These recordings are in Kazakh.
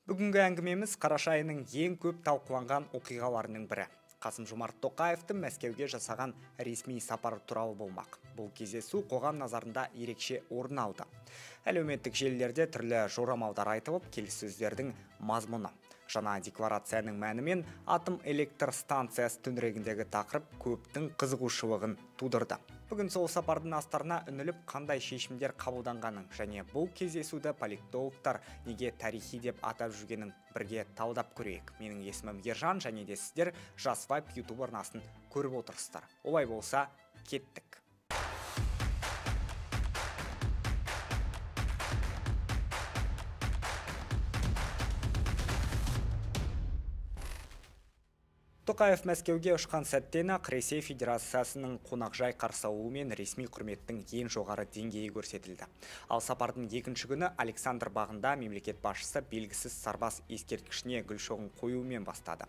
Бүгінгі әңгімеміз қараша айының ең көп талқыланған оқиғаларының бірі. Қасым-Жомарт Тоқаевтың Мәскеуге жасаған ресми сапары туралы болмақ. Бұл кездесу қоғам назарында ерекше орын алды. Әлеуметтік желілерде түрлі жорамалдар айтылып, келіссөздердің мазмұны, жаңа декларацияның мәні мен атом электр станциясы төңірегіндегі тақырып көптің қызығушылығын тудырды. Бүгін сол сапардың астарына үңіліп, қандай шешімдер қабылданғанын және бұл кездесуді политологтар неге тарихи деп атап жүргенін бірге талдап көрейік. Менің есімім Ержан, және де сіздер Жас Вайб YouTube арнасын көріп отырсыздар. Олай болса, кеттік. Тоқаев Мәскеуге ұшқан сәттен-ақ Ресей Федерациясының қонақжай қарсы алуымен ресми құрметтің ең жоғары деңгейі көрсетілді. Ал сапардың екінші күні Александр бағында мемлекет басшысы белгісіз сарбаз ескерткішіне гүл шоғын қоюымен бастады.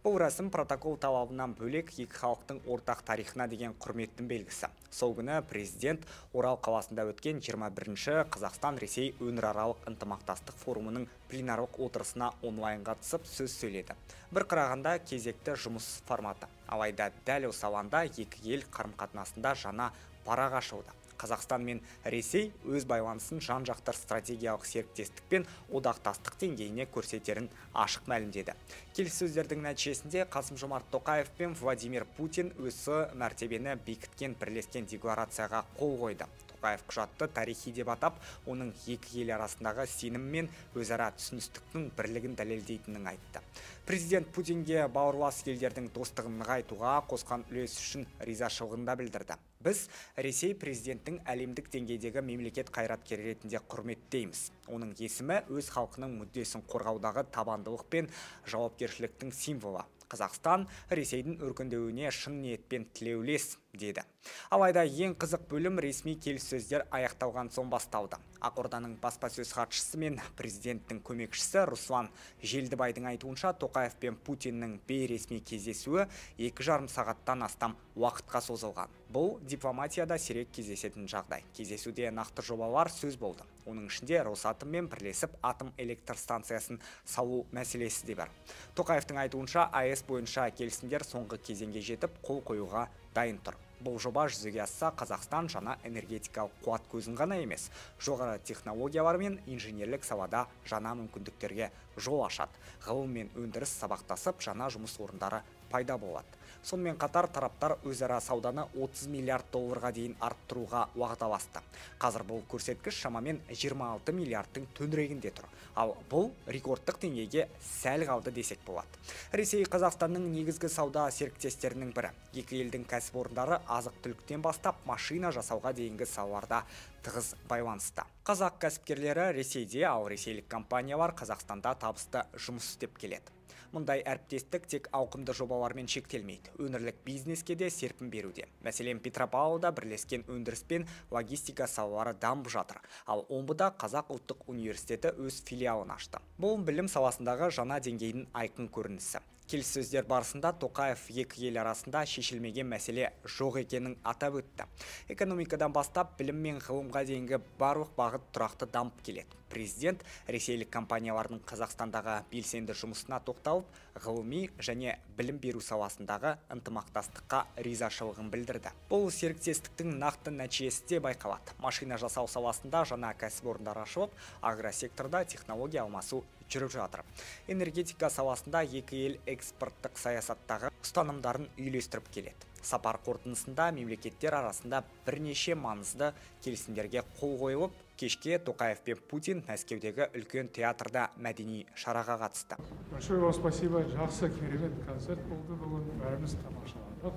Бұл рәсім протокол талабынан бөлек екі халықтың ортақ тарихына деген құрметтің белгісі. Сол күні президент Орал қаласында өткен 21-ші Қазақстан-Ресей өңіраралық ынтымақтастық форумының пленарлық отырысына онлайн қатысып сөз сөйледі. Бір қарағанда кезекті жұмыс форматы. Алайда дәл осы алаңда екі ел қарым-қатынасында жаңа парақ ашылды. Қазақстан мен Ресей өз байланысын жан-жақты стратегиялық серіктестік пен одақтастық деңгейіне көрсетерін ашық мәлімдеді. Келіссөздердің нәтижесінде Қасым-Жомарт Тоқаев пен Владимир Путин осы мәртебені бекіткен бірлескен декларацияға қол қойды. Тоқаев құжатты тарихи деп атап, оның екі ел арасындағы сенім мен өзара түсіністіктің бірлігін дәлелдейтінін айтты. Президент Путинге бауырлас елдердің достығын нығайтуға қосқан үлесі үшін ризашылығын да білдірді. Біз Ресей президенттің әлемдік деңгейдегі мемлекет қайраткері ретінде құрметтейміз. Оның есімі өз халқының мүддесін қорғаудағы табандылық пен жауапкершіліктің символы. Қазақстан Ресейдің өркендеуіне шын ниетпен тілеулес, деді. Алайда ең қызық бөлім ресми келіссөздер аяқталған соң басталды. Ақорданың баспасөз хатшысы мен президенттің көмекшісі Руслан Желдібайдың айтуынша, Тоқаев пен Путиннің бейресми кездесуі 2,5 сағаттан астам уақытқа созылған. Бұл дипломатияда сирек кездесетін жағдай. Кездесуде нақты жобалар сөз болды. Оның ішінде Росатоммен бірлесіп атом электр станциясын салу мәселесі де бар. Тоқаевтың айтуынша, АЭС бойынша келісімдер соңғы кезеңге жетіп, қол қоюға дайын тұр. Бұл жоба жүзеге асса, Қазақстан жаңа энергетикалық қуат көзін ғана емес, жоғары технологиялар мен инженерлік салада жаңа мүмкіндіктерге жол ашады. Ғылым мен өндіріс сабақтасып, жаңа жұмыс орындары пайда болады. Сонымен қатар тараптар өзара сауданы 30 миллиард долларға дейін арттыруға уағдаласты. Қазір бұл көрсеткіш шамамен 26 миллиардтың төңірегінде тұр. Ал бұл рекордтық деңгейге сәл қалды десек болады. Ресей Қазақстанның негізгі сауда серіктестерінің бірі. Екі елдің кәсіпорындары азық-түліктен бастап машина жасауға дейінгі салаларда тығыз байланысты. Қазақ кәсіпкерлері Ресейде, ал ресейлік компаниялар Қазақстанда табысты жұмыс істеп келеді. Мұндай әріптестік тек ауқымды жобалармен шектелмейді. Өңірлік бизнеске де серпін беруде. Мәселен, Петропавлда бірлескен өндіріс пен логистика салалары дамып жатыр. Ал Омбыда Қазақ ұлттық университеті өз филиалын ашты. Бұл білім саласындағы жаңа деңгейдің айқын көрінісі. Келіссөздер барысында Тоқаев екі ел арасында шешілмеген мәселе жоқ екенін атап өтті. Экономикадан бастап білім мен ғылымға дейінгі барлық бағыт тұрақты дамып келеді. Президент ресейлік компаниялардың Қазақстандағы белсенді жұмысына тоқталып, ғылыми және білім беру саласындағы ынтымақтастыққа ризашылығын білдірді. Бұл серіктестіктің нақты нәтижесі де байқалады. Машина жасау саласында жаңа кәсіпорындар ашылып, агросекторда технология алмасу жүріп жатыр. Энергетика саласында екі ел экспорттық саясаттағы ұстанымдарын үйлестіріп келеді. Сапар қорытындысында мемлекеттер арасында бірнеше маңызды келісімдерге қол қойылып, кешке Тоқаев пен Путин Мәскеудегі үлкен театрда мәдени шараға қатысты. Большое вам спасибо. Жақсы, керемет концерт болды бүгін. Бәріміз тамашаладық.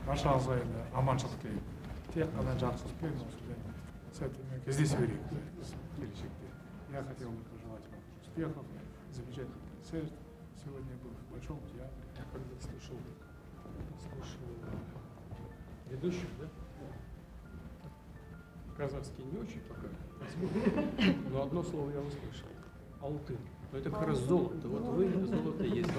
Баршаңызға енді аманшылық тілеймін. Тек қана жақсылықпен сәтімен кездесе берейік келешекте. Я хотел бы пожелать вам успехов, замечательный концерт. Сегодня был в Большом театре. Я когда слышал ведущих, да? Казахский не очень пока, но одно слово я услышал. Алтын. Но это как раз золото. Вот вы, золото есть.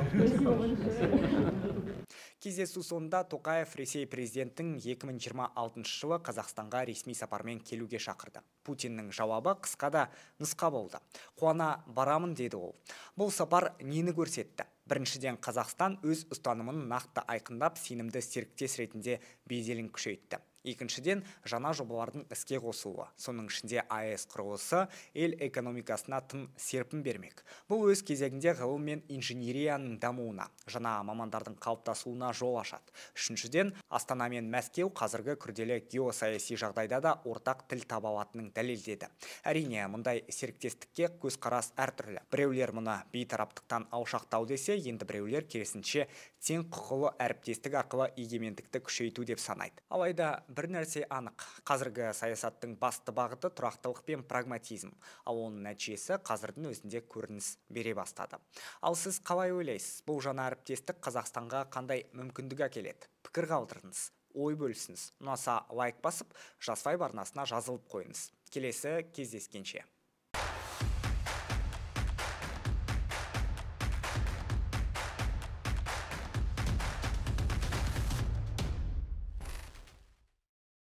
Кездесу соңында Тоқаев Ресей президентінің 2026 жылы Қазақстанға ресми сапармен келуге шақырды. Путиннің жауабы қысқа да нұсқа болды. Қуана барамын деді ол. Бұл сапар нені көрсетті? Біріншіден, Қазақстан өз ұстанымын нақты айқындап, сенімді серіктес ретінде беделін күшейтті. Екіншіден, жаңа жобалардың іске қосылуы, соның ішінде АЭС құрылысы ел экономикасына тың серпін бермек. Бұл өз кезегінде ғылым мен инженерияның дамуына, жаңа мамандардың қалыптасуына жол ашады. Үшіншіден, Астана мен Мәскеу қазіргі күрделі геосаяси жағдайда да ортақ тіл таба алатынын дәлелдеді. Әрине, мұндай серіктестікке көзқарас әртүрлі. Біреулер мұны бейтараптықтан алшақтау десе, енді біреулер керісінше тең құқылы әріптестік арқылы егемендікті күшейту деп санайды. Алайда бір нәрсе анық. Қазіргі саясаттың басты бағыты тұрақтылық пен прагматизм. Ал оның нәтижесі қазірдің өзінде көрініс бере бастады. Ал сіз қалай ойлайсыз? Бұл жаңа әріптестік Қазақстанға қандай мүмкіндік әкеледі? Пікір қалдырыңыз, ой бөлісіңіз. Ұнаса лайк басып, Жасфайв арнасына жазылып қойыңыз. Келесі кездескенше.